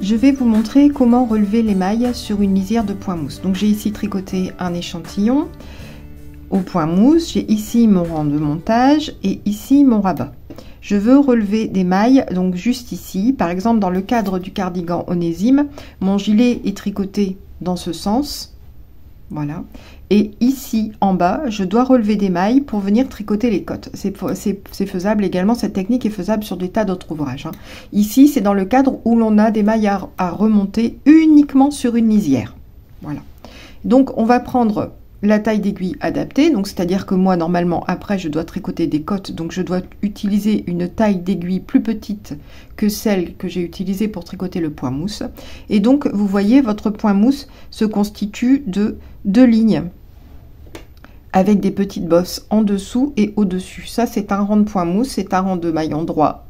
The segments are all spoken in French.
Je vais vous montrer comment relever les mailles sur une lisière de point mousse. Donc j'ai ici tricoté un échantillon au point mousse, j'ai ici mon rang de montage et ici mon rabat. Je veux relever des mailles, donc juste ici, par exemple dans le cadre du cardigan Onésime, mon gilet est tricoté dans ce sens, voilà. Et ici en bas, je dois relever des mailles pour venir tricoter les côtes. C'est faisable également, cette technique est faisable sur des tas d'autres ouvrages. Hein. Ici, c'est dans le cadre où l'on a des mailles à remonter uniquement sur une lisière. Voilà. Donc, on va prendre la taille d'aiguille adaptée. Donc, c'est-à-dire que moi, normalement, après, je dois tricoter des côtes. Donc, je dois utiliser une taille d'aiguille plus petite que celle que j'ai utilisée pour tricoter le point mousse. Et donc, vous voyez, votre point mousse se constitue de 2 lignes, avec des petites bosses en dessous et au-dessus. Ça, c'est un rang de point mousse, c'est un rang de maille endroit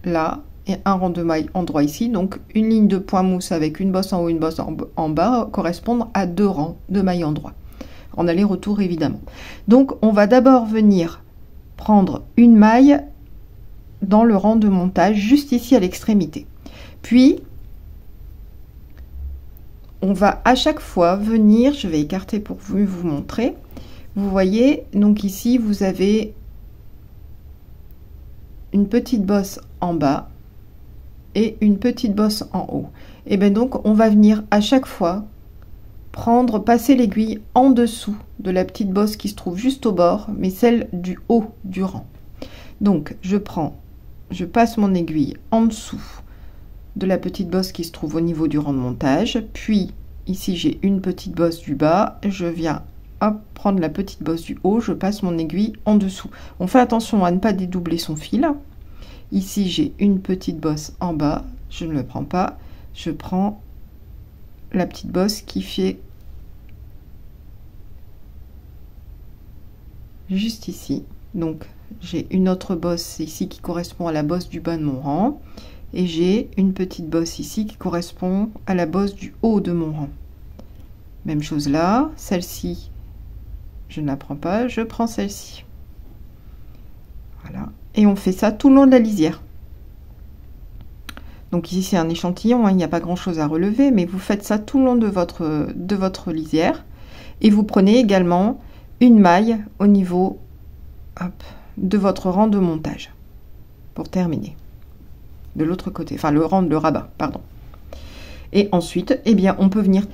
là, et un rang de maille endroit ici. Donc, une ligne de point mousse avec une bosse en haut, une bosse en bas, correspondent à 2 rangs de maille endroit. En aller-retour, évidemment. Donc, on va d'abord venir prendre une maille dans le rang de montage, juste ici à l'extrémité. Puis, on va à chaque fois venir, je vais écarter pour vous montrer. Vous voyez, donc ici, vous avez une petite bosse en bas et une petite bosse en haut. Et bien donc, on va venir à chaque fois passer l'aiguille en dessous de la petite bosse qui se trouve juste au bord, mais celle du haut du rang. Donc, je passe mon aiguille en dessous de la petite bosse qui se trouve au niveau du rang de montage, puis ici, j'ai une petite bosse du bas, je viens prendre la petite bosse du haut, je passe mon aiguille en dessous. On fait attention à ne pas dédoubler son fil. Ici, j'ai une petite bosse en bas, je ne le prends pas, je prends la petite bosse qui fait juste ici. Donc, j'ai une autre bosse ici qui correspond à la bosse du bas de mon rang, et j'ai une petite bosse ici qui correspond à la bosse du haut de mon rang. Même chose là, celle-ci, je ne la prends pas, je prends celle-ci. Voilà. Et on fait ça tout le long de la lisière. Donc ici, c'est un échantillon, hein, il n'y a pas grand-chose à relever, mais vous faites ça tout le long de votre lisière. Et vous prenez également une maille au niveau de votre rang de montage, pour terminer. De l'autre côté, enfin le rabat, pardon. Et ensuite, eh bien, on peut venir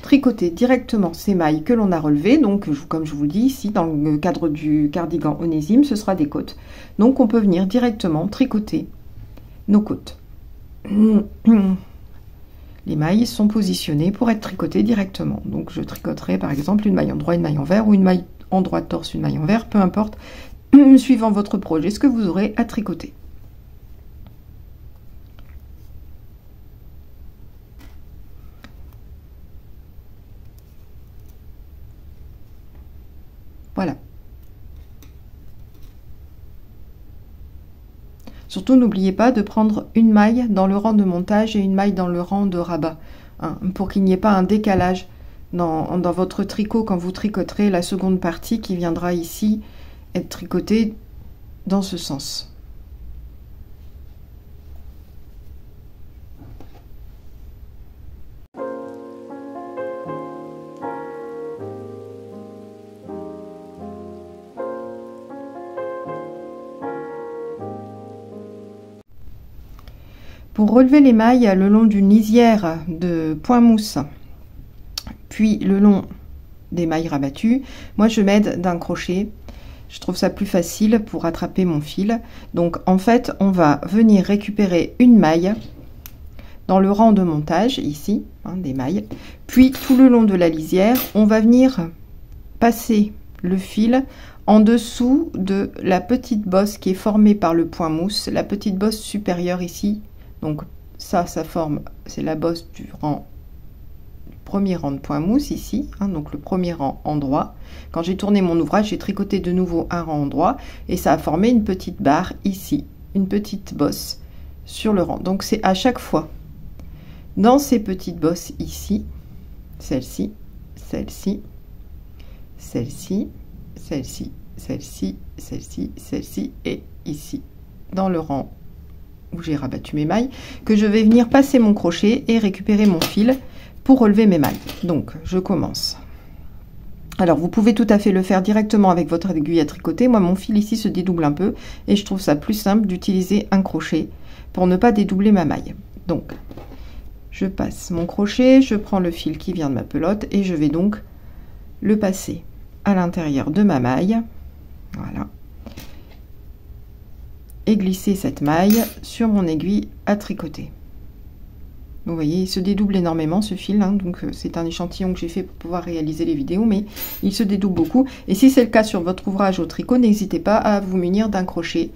tricoter directement ces mailles que l'on a relevées. Donc, comme je vous dis ici, dans le cadre du cardigan Onésime, ce sera des côtes. Donc, on peut venir directement tricoter nos côtes. Les mailles sont positionnées pour être tricotées directement. Donc, je tricoterai par exemple une maille en droit, une maille en vert, ou une maille en droit de torse, une maille en vert, peu importe, suivant votre projet, ce que vous aurez à tricoter. Voilà. Surtout, n'oubliez pas de prendre une maille dans le rang de montage et une maille dans le rang de rabat, hein, pour qu'il n'y ait pas un décalage dans votre tricot quand vous tricoterez la seconde partie qui viendra ici être tricotée dans ce sens. Pour relever les mailles le long d'une lisière de point mousse, puis le long des mailles rabattues, moi je m'aide d'un crochet. Je trouve ça plus facile pour attraper mon fil. Donc en fait, on va venir récupérer une maille dans le rang de montage, ici, hein, des mailles. Puis tout le long de la lisière, on va venir passer le fil en dessous de la petite bosse qui est formée par le point mousse, la petite bosse supérieure ici. Donc ça forme, c'est la bosse du premier rang de point mousse ici, hein, donc le premier rang endroit. Quand j'ai tourné mon ouvrage, j'ai tricoté de nouveau un rang endroit et ça a formé une petite barre ici, une petite bosse sur le rang. Donc c'est à chaque fois dans ces petites bosses ici, celle-ci, celle-ci, celle-ci, celle-ci, celle-ci, celle-ci, celle-ci et ici, dans le rang où j'ai rabattu mes mailles, que je vais venir passer mon crochet et récupérer mon fil pour relever mes mailles. Donc, je commence. Alors, vous pouvez tout à fait le faire directement avec votre aiguille à tricoter. Moi, mon fil ici se dédouble un peu et je trouve ça plus simple d'utiliser un crochet pour ne pas dédoubler ma maille. Donc, je passe mon crochet, je prends le fil qui vient de ma pelote et je vais donc le passer à l'intérieur de ma maille. Voilà. Et glisser cette maille sur mon aiguille à tricoter. Vous voyez, il se dédouble énormément ce fil, hein, donc c'est un échantillon que j'ai fait pour pouvoir réaliser les vidéos, mais il se dédouble beaucoup. Et si c'est le cas sur votre ouvrage au tricot, n'hésitez pas à vous munir d'un crochet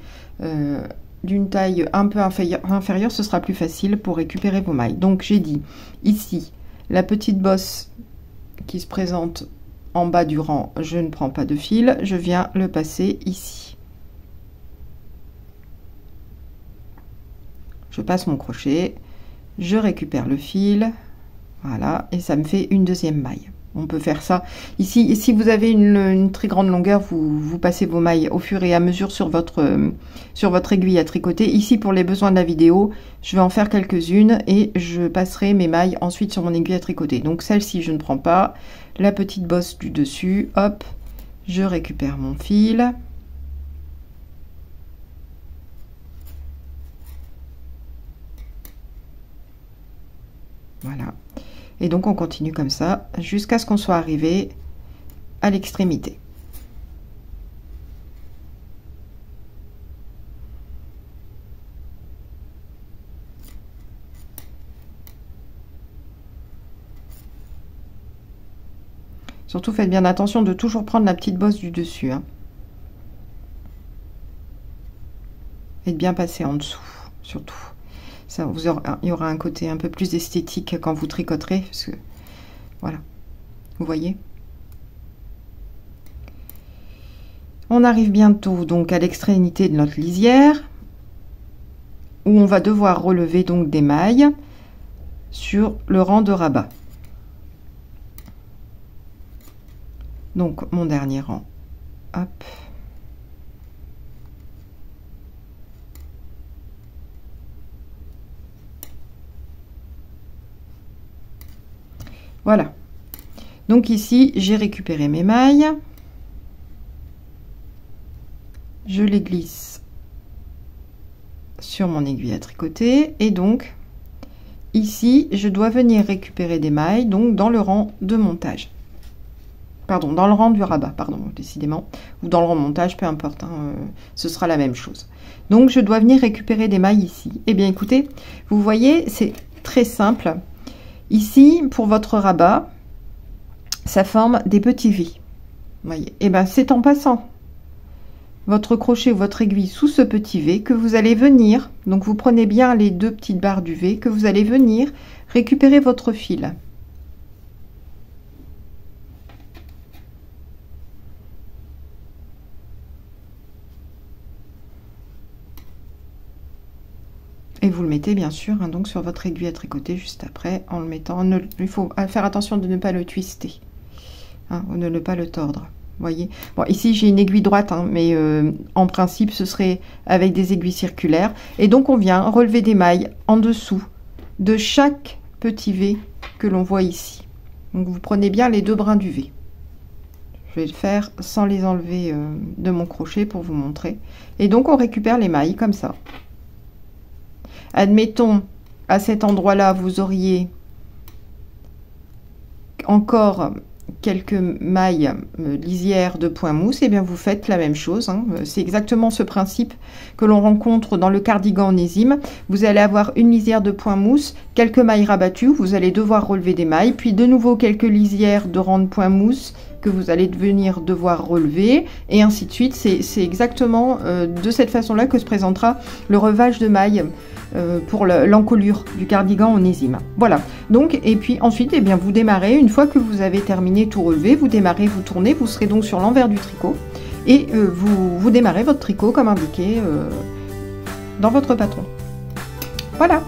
d'une taille un peu inférieure, ce sera plus facile pour récupérer vos mailles. Donc j'ai dit ici, la petite bosse qui se présente en bas du rang, je ne prends pas de fil, je viens le passer ici. Je passe mon crochet, je récupère le fil, voilà, et ça me fait une deuxième maille. On peut faire ça ici. Et si vous avez une très grande longueur, vous passez vos mailles au fur et à mesure sur votre aiguille à tricoter. Ici, pour les besoins de la vidéo, je vais en faire quelques-unes et je passerai mes mailles ensuite sur mon aiguille à tricoter. Donc celle-ci, je ne prends pas. La petite bosse du dessus, hop, je récupère mon fil. Voilà. Et donc on continue comme ça jusqu'à ce qu'on soit arrivé à l'extrémité. Surtout faites bien attention de toujours prendre la petite bosse du dessus, hein. Et de bien passer en dessous, surtout. Ça, il y aura un côté un peu plus esthétique quand vous tricoterez, parce que voilà, vous voyez. On arrive bientôt donc à l'extrémité de notre lisière, où on va devoir relever donc des mailles sur le rang de rabat. Donc mon dernier rang, hop. Voilà, donc ici j'ai récupéré mes mailles, je les glisse sur mon aiguille à tricoter et donc ici je dois venir récupérer des mailles donc dans le rang de montage, pardon, dans le rang du rabat, pardon, décidément, ou dans le rang de montage, peu importe, hein, ce sera la même chose. Donc je dois venir récupérer des mailles ici. Eh bien écoutez, vous voyez, c'est très simple. Ici, pour votre rabat, ça forme des petits V. Vous voyez, et bien c'est en passant votre crochet ou votre aiguille sous ce petit V que vous allez venir, donc vous prenez bien les deux petites barres du V, que vous allez venir récupérer votre fil. Et vous le mettez bien sûr hein, donc sur votre aiguille à tricoter juste après en le mettant. Il faut faire attention de ne pas le twister, hein, ou de ne pas le tordre. Voyez. Bon, ici j'ai une aiguille droite, hein, mais en principe ce serait avec des aiguilles circulaires. Et donc on vient relever des mailles en dessous de chaque petit V que l'on voit ici. Donc vous prenez bien les deux brins du V. Je vais le faire sans les enlever de mon crochet pour vous montrer. Et donc on récupère les mailles comme ça. Admettons, à cet endroit-là, vous auriez encore quelques mailles lisières de point mousse, et bien vous faites la même chose, hein. C'est exactement ce principe que l'on rencontre dans le cardigan onésime. Vous allez avoir une lisière de point mousse, quelques mailles rabattues, vous allez devoir relever des mailles, puis de nouveau quelques lisières de rang de point mousse que vous allez devoir relever, et ainsi de suite. C'est exactement de cette façon-là que se présentera le relevage de mailles pour l'encolure du cardigan onésime. Voilà, donc, et puis ensuite, eh bien, vous démarrez, une fois que vous avez terminé tout relevé, vous démarrez, vous tournez, vous serez donc sur l'envers du tricot, et vous démarrez votre tricot comme indiqué dans votre patron. Voilà.